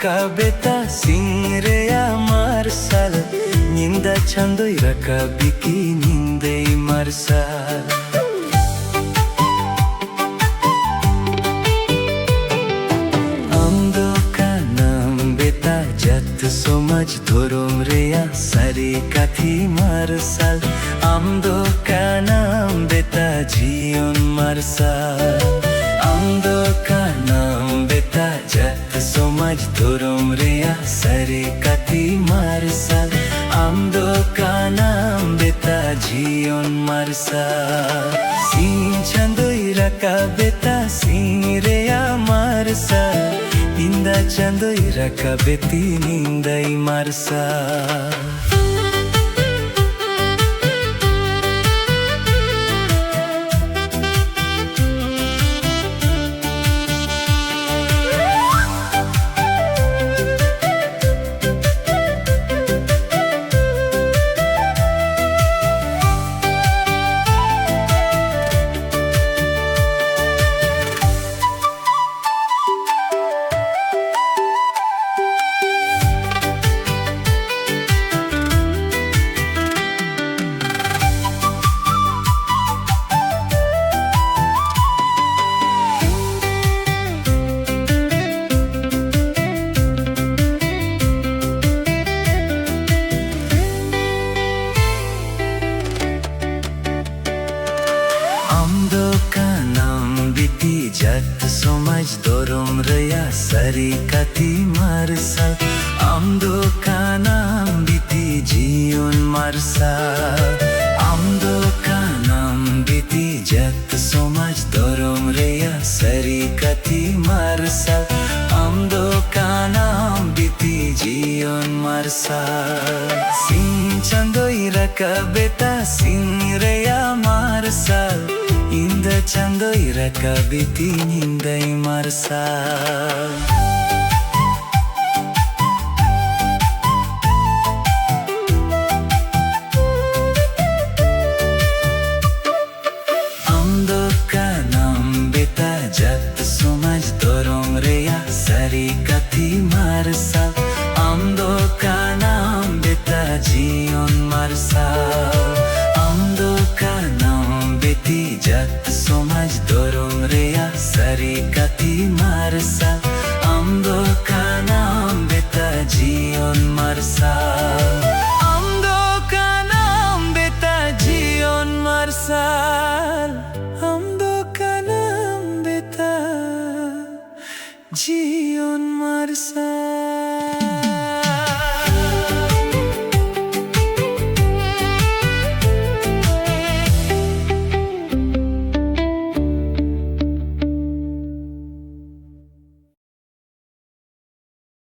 rakabeta singreya marsal ninda chandoi rakabiki nindei marsal Somaj thorom reya sari kathi marsal amdo kanam beta jion marsal amdo kanam beta jat somaj thorom reya sari kathi marsal amdo kanam beta jion marsal sin chandoi rakabeta sin reya marsal Inda chandoi rakabeti nindai marsal Jat somaj dorom reya sari kathi marsal amdo kanam biti jion marsal amdo kanam biti jat somaj dorom reya sari kathi marsal amdo kanam biti jion marsal sin chandoi rakabeta sin reya marsal Inda chandoi rakabeti nindai marsal